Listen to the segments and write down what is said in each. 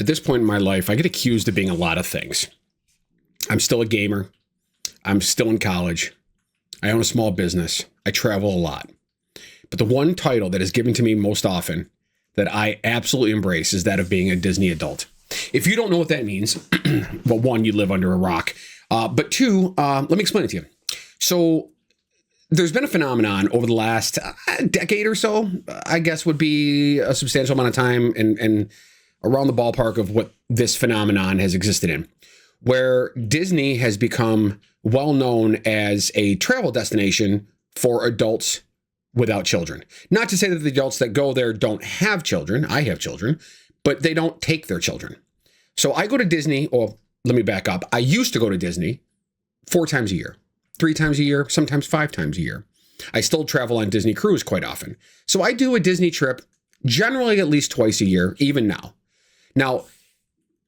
at this point in my life, I get accused of being a lot of things. I'm still a gamer. I'm still in college. I own a small business. I travel a lot. But the one title that is given to me most often that I absolutely embrace is that of being a Disney adult. If you don't know what that means, well, one, you live under a rock. But two, let me explain it to you. So there's been a phenomenon over the last decade or so, I guess would be a substantial amount of time and around the ballpark of what this phenomenon has existed in, where Disney has become well known as a travel destination for adults without children. Not to say that the adults that go there don't have children. I have children, but they don't take their children. So I go to Disney, or let me back up. I used to go to Disney 4 times a year, 3 times a year, sometimes 5 times a year. I still travel on Disney Cruise quite often. So I do a Disney trip generally at least twice a year, even now. Now,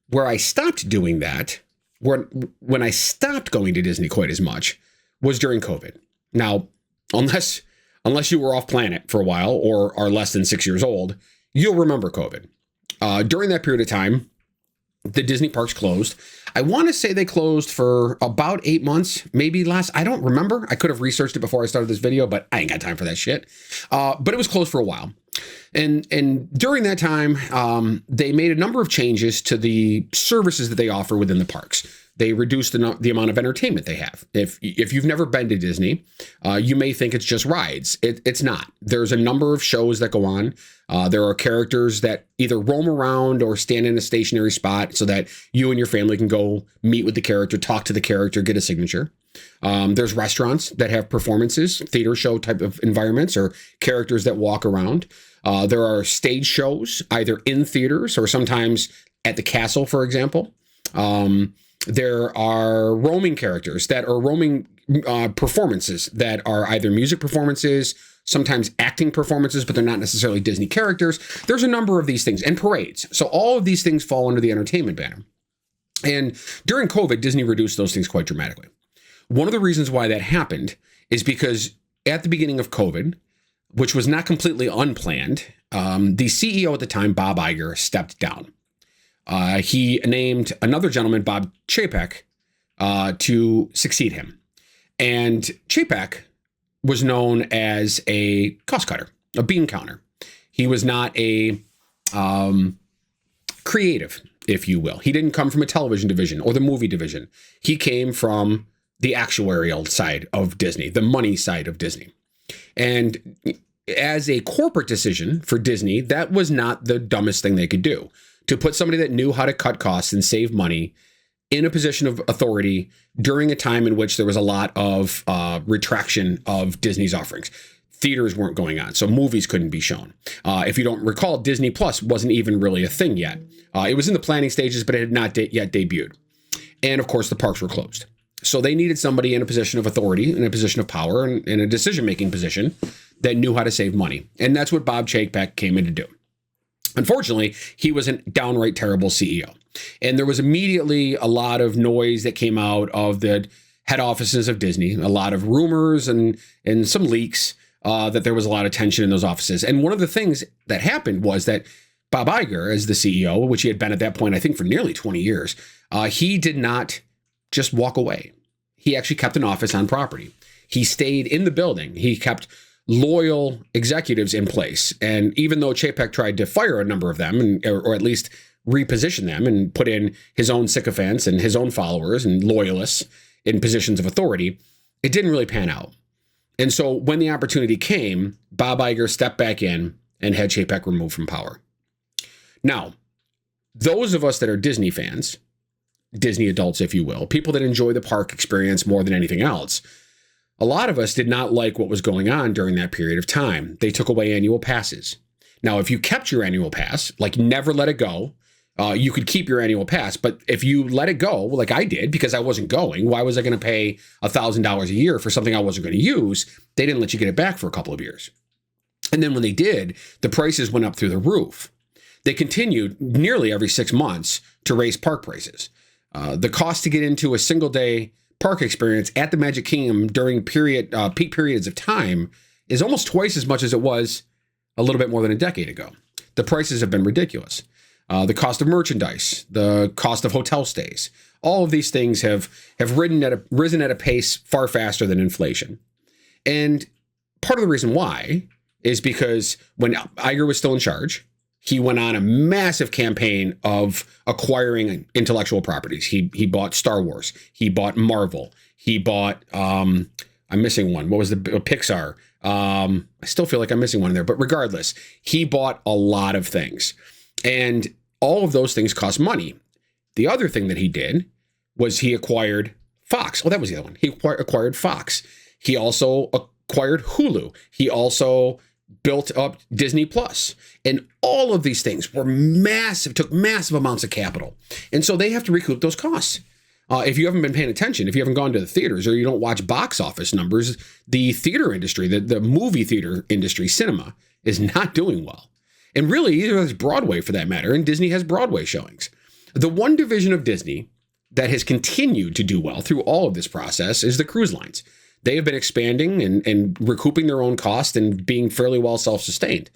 where I stopped doing that, when I stopped going to Disney quite as much, was during COVID. Now, unless you were off planet for a while or are less than 6 years old, you'll remember COVID. During that period of time, the Disney parks closed. I want to say they closed for about 8 months, maybe less. I don't remember. I could have researched it before I started this video, but I ain't got time for that shit. But it was closed for a while. And during that time, they made a number of changes to the services that they offer within the parks. They reduced the amount of entertainment they have. If you've never been to Disney, you may think it's just rides. It's not. There's a number of shows that go on. There are characters that either roam around or stand in a stationary spot so that you and your family can go meet with the character, talk to the character, get a signature. There's restaurants that have performances, theater show type of environments, or characters that walk around. There are stage shows, either in theaters or sometimes at the castle, for example. There are roaming characters that are roaming performances that are either music performances, sometimes acting performances, but they're not necessarily Disney characters. There's a number of these things, and parades. So all of these things fall under the entertainment banner. And during COVID, Disney reduced those things quite dramatically. One of the reasons why that happened is because at the beginning of COVID, which was not completely unplanned, the CEO at the time, Bob Iger, stepped down. He named another gentleman, Bob Chapek, to succeed him. And Chapek was known as a cost cutter, a bean counter. He was not a creative, if you will. He didn't come from a television division or the movie division. He came from the actuarial side of Disney, the money side of Disney. And as a corporate decision for Disney, that was not the dumbest thing they could do. To put somebody that knew how to cut costs and save money in a position of authority during a time in which there was a lot of retraction of Disney's offerings. Theaters weren't going on, so movies couldn't be shown. If you don't recall, Disney Plus wasn't even really a thing yet. It was in the planning stages, but it had not yet debuted. And of course, the parks were closed. So they needed somebody in a position of authority, in a position of power, and in a decision-making position that knew how to save money. And that's what Bob Chapek came in to do. Unfortunately, he was a downright terrible CEO. And there was immediately a lot of noise that came out of the head offices of Disney, a lot of rumors and some leaks that there was a lot of tension in those offices. And one of the things that happened was that Bob Iger, as the CEO, which he had been at that point, I think for nearly 20 years, he did not just walk away. He actually kept an office on property. He stayed in the building. He kept loyal executives in place. And even though Chapek tried to fire a number of them, or at least reposition them and put in his own sycophants and his own followers and loyalists in positions of authority, it didn't really pan out. And so when the opportunity came, Bob Iger stepped back in and had Chapek removed from power. Now, those of us that are Disney fans, Disney adults, if you will, people that enjoy the park experience more than anything else, a lot of us did not like what was going on during that period of time. They took away annual passes. Now, if you kept your annual pass, like never let it go, you could keep your annual pass. But if you let it go, like I did, because I wasn't going, why was I going to pay $1,000 a year for something I wasn't going to use? They didn't let you get it back for a couple of years. And then when they did, the prices went up through the roof. They continued nearly every 6 months to raise park prices. The cost to get into a single day park experience at the Magic Kingdom during peak periods of time is almost twice as much as it was a little bit more than a decade ago. The prices have been ridiculous. the cost of merchandise, the cost of hotel stays. All of these things have risen at a pace far faster than inflation. And part of the reason why is because when Iger was still in charge, he went on a massive campaign of acquiring intellectual properties. He bought Star Wars. He bought Marvel. He bought, I'm missing one. What was the Pixar? I still feel like I'm missing one there, but regardless, he bought a lot of things. And all of those things cost money. The other thing that he did was he acquired Fox. Oh, that was the other one. He acquired Fox. He also acquired Hulu. He also built up Disney Plus. And all of these things were massive, took massive amounts of capital. And so they have to recoup those costs. If you haven't been paying attention, if you haven't gone to the theaters or you don't watch box office numbers, the theater industry, the movie theater industry, cinema, is not doing well. And really, either has Broadway for that matter, and Disney has Broadway showings. The one division of Disney that has continued to do well through all of this process is the cruise lines. They have been expanding and recouping their own cost and being fairly well self-sustained.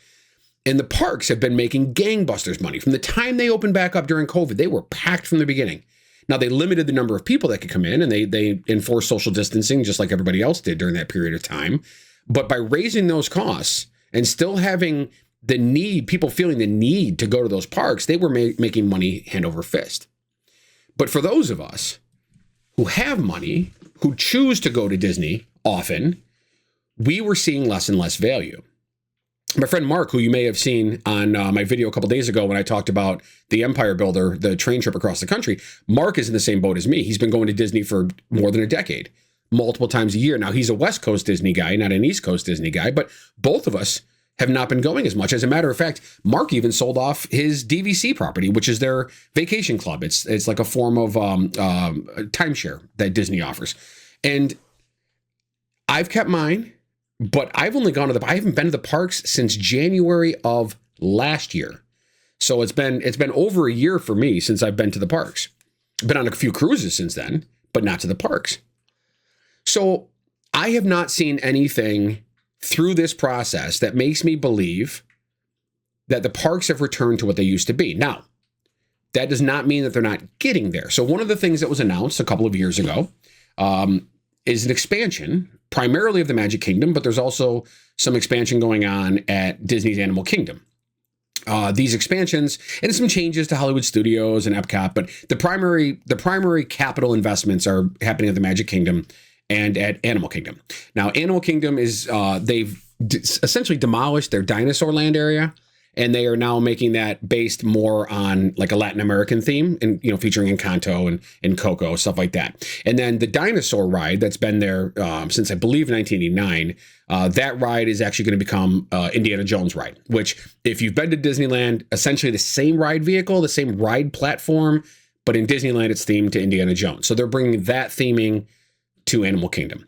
And the parks have been making gangbusters money. From the time they opened back up during COVID, they were packed from the beginning. Now, they limited the number of people that could come in, and they enforced social distancing just like everybody else did during that period of time. But by raising those costs and still having the need, people feeling the need to go to those parks, they were making money hand over fist. But for those of us who have money, who choose to go to Disney often, we were seeing less and less value. My friend Mark, who you may have seen on my video a couple days ago when I talked about the Empire Builder, the train trip across the country, Mark is in the same boat as me. He's been going to Disney for more than a decade, multiple times a year. Now, he's a West Coast Disney guy, not an East Coast Disney guy, but both of us have not been going as much. As a matter of fact, Mark even sold off his DVC property, which is their vacation club. It's like a form of timeshare that Disney offers. And I've kept mine, but I've only gone to I haven't been to the parks since January of last year. So it's been over a year for me since I've been to the parks. I've been on a few cruises since then, but not to the parks. So I have not seen anything through this process that makes me believe that the parks have returned to what they used to be. Now, that does not mean that they're not getting there. So one of the things that was announced a couple of years ago is an expansion, primarily of the Magic Kingdom, but there's also some expansion going on at Disney's Animal Kingdom. These expansions and some changes to Hollywood Studios and Epcot, but the primary capital investments are happening at the Magic Kingdom and at Animal Kingdom. Now, Animal Kingdom is they've essentially demolished their Dinosaur Land area, and they are now making that based more on like a Latin American theme, and featuring Encanto and Coco, stuff like that. And then the dinosaur ride that's been there since I believe 1989. That ride is actually going to become Indiana Jones ride, which if you've been to Disneyland, essentially the same ride vehicle, the same ride platform, but in Disneyland it's themed to Indiana Jones. So they're bringing that theming to Animal Kingdom.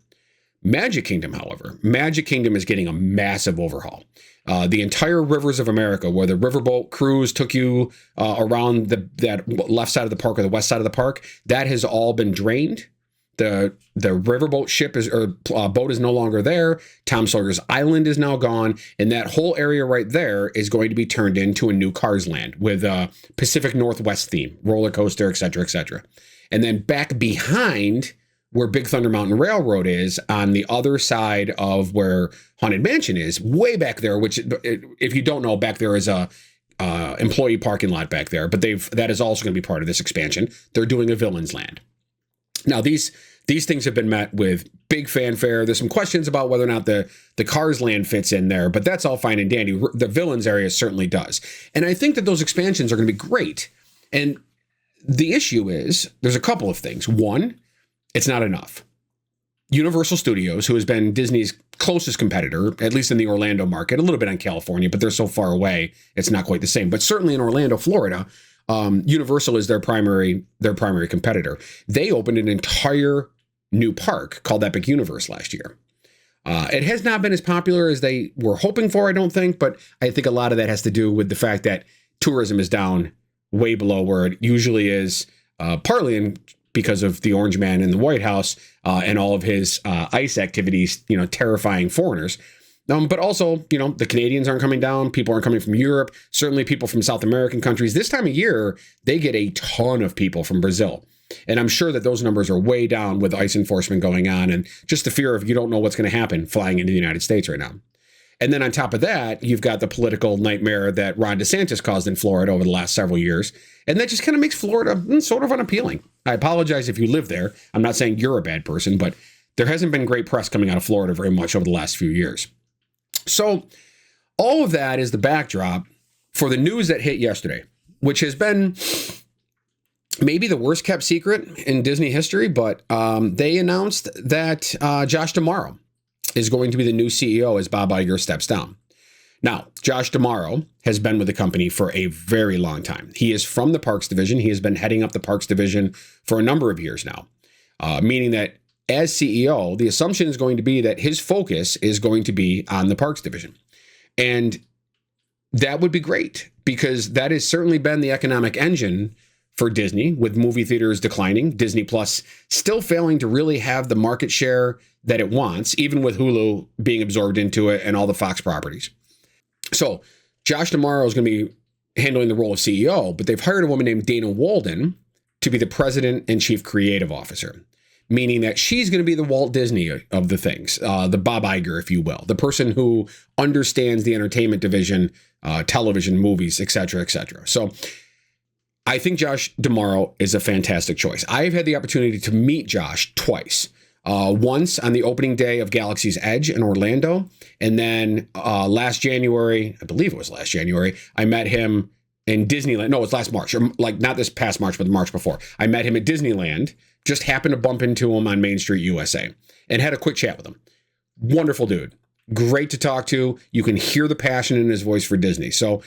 Magic Kingdom, however, Magic Kingdom is getting a massive overhaul. The entire Rivers of America, where the riverboat cruise took you around that left side of the park or the west side of the park, that has all been drained. The riverboat boat is no longer there. Tom Sawyer's Island is now gone, and that whole area right there is going to be turned into a new Cars Land with a Pacific Northwest theme, roller coaster, et cetera, et cetera. And then back behind where Big Thunder Mountain Railroad is, on the other side of where Haunted Mansion is, way back there, which, if you don't know, back there is a employee parking lot back there, but that is also going to be part of this expansion. They're doing a Villains Land. Now, these things have been met with big fanfare. There's some questions about whether or not the Cars Land fits in there, but that's all fine and dandy. The Villains area certainly does. And I think that those expansions are going to be great. And the issue is, there's a couple of things. One, it's not enough. Universal Studios, who has been Disney's closest competitor, at least in the Orlando market, a little bit on California, but they're so far away, it's not quite the same. But certainly in Orlando, Florida, Universal is their primary competitor. They opened an entire new park called Epic Universe last year. It has not been as popular as they were hoping for, I don't think, but I think a lot of that has to do with the fact that tourism is down way below where it usually is, partly because of the Orange Man in the White House and all of his ICE activities, terrifying foreigners. But also, the Canadians aren't coming down. People aren't coming from Europe. Certainly people from South American countries. This time of year, they get a ton of people from Brazil. And I'm sure that those numbers are way down with ICE enforcement going on and just the fear of you don't know what's going to happen flying into the United States right now. And then on top of that, you've got the political nightmare that Ron DeSantis caused in Florida over the last several years. And that just kind of makes Florida sort of unappealing. I apologize if you live there. I'm not saying you're a bad person, but there hasn't been great press coming out of Florida very much over the last few years. So all of that is the backdrop for the news that hit yesterday, which has been maybe the worst kept secret in Disney history, but they announced that Josh D'Amaro is going to be the new CEO as Bob Iger steps down. Now, Josh D'Amaro has been with the company for a very long time. He is from the Parks Division. He has been heading up the Parks Division for a number of years now, meaning that as CEO, the assumption is going to be that his focus is going to be on the Parks Division. And that would be great because that has certainly been the economic engine for Disney, with movie theaters declining, Disney Plus still failing to really have the market share that it wants, even with Hulu being absorbed into it and all the Fox properties. So Josh D'Amaro is going to be handling the role of CEO, but they've hired a woman named Dana Walden to be the president and chief creative officer, meaning that she's going to be the Walt Disney of the things, the Bob Iger, if you will, the person who understands the entertainment division, television, movies, et cetera, et cetera. So I think Josh D'Amaro is a fantastic choice. I've had the opportunity to meet Josh twice. Once on the opening day of Galaxy's Edge in Orlando. And then last January, I believe it was last January, I met him in Disneyland. No, it was last March, or like not this past March, but the March before. I met him at Disneyland, just happened to bump into him on Main Street, USA, and had a quick chat with him. Wonderful dude. Great to talk to. You can hear the passion in his voice for Disney. So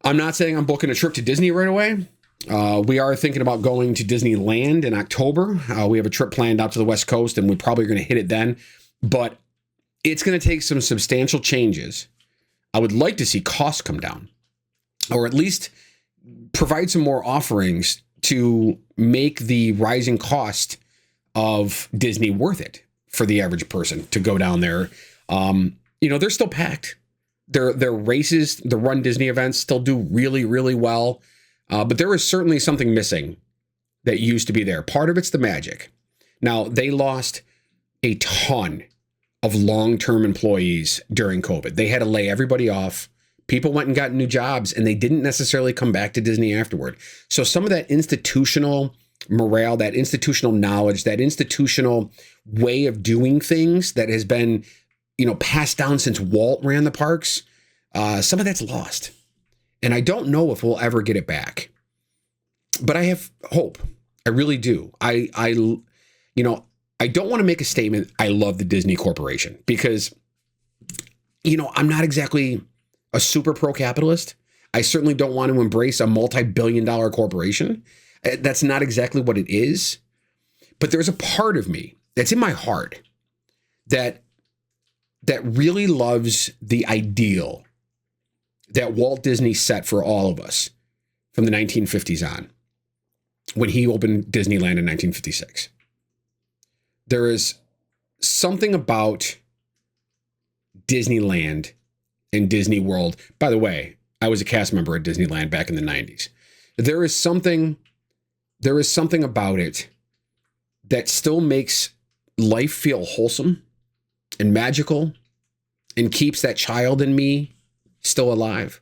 I'm not saying I'm booking a trip to Disney right away. We are thinking about going to Disneyland in October. We have a trip planned out to the West Coast, and we're probably going to hit it then. But it's going to take some substantial changes. I would like to see costs come down, or at least provide some more offerings to make the rising cost of Disney worth it for the average person to go down there. They're still packed. Their races, the Run Disney events still do really, really well. But there is certainly something missing that used to be there. Part of it's the magic. Now, they lost a ton of long-term employees during COVID. They had to lay everybody off. People went and got new jobs, and they didn't necessarily come back to Disney afterward. So some of that institutional morale, that institutional knowledge, that institutional way of doing things that has been, passed down since Walt ran the parks, some of that's lost. And I don't know if we'll ever get it back, but I have hope. I really do. I don't want to make a statement. I love the Disney Corporation because, I'm not exactly a super pro-capitalist. I certainly don't want to embrace a multi-billion-dollar corporation. That's not exactly what it is. But there's a part of me that's in my heart that really loves the ideal that Walt Disney set for all of us from the 1950s on, when he opened Disneyland in 1956. There is something about Disneyland and Disney World. By the way, I was a cast member at Disneyland back in the 90s. There is something about it that still makes life feel wholesome and magical and keeps that child in me still alive.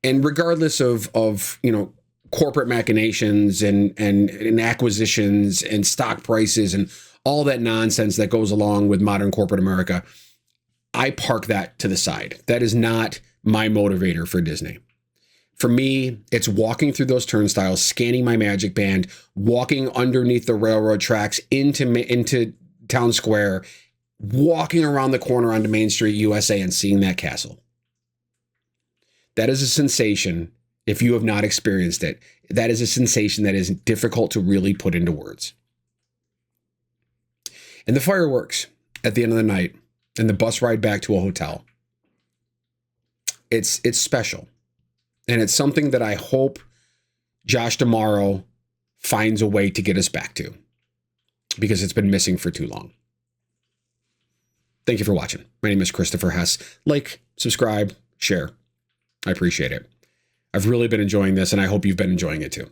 And regardless of corporate machinations and acquisitions and stock prices and all that nonsense that goes along with modern corporate America, I park that to the side. That is not my motivator for Disney. For me, it's walking through those turnstiles, scanning my Magic Band, walking underneath the railroad tracks into Town Square, walking around the corner onto Main Street, USA, and seeing that castle. That is a sensation. If you have not experienced it, that is a sensation that is difficult to really put into words. And the fireworks at the end of the night and the bus ride back to a hotel. It's special. And it's something that I hope Josh D'Amaro finds a way to get us back to, because it's been missing for too long. Thank you for watching. My name is Christopher Hess. Like, subscribe, share. I appreciate it. I've really been enjoying this, and I hope you've been enjoying it too.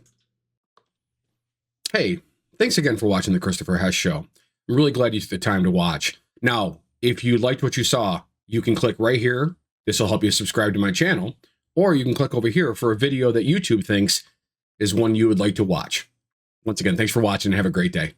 Hey, thanks again for watching the Christopher Hess Show. I'm really glad you took the time to watch. Now, if you liked what you saw, you can click right here. This will help you subscribe to my channel. Or you can click over here for a video that YouTube thinks is one you would like to watch. Once again, thanks for watching and have a great day.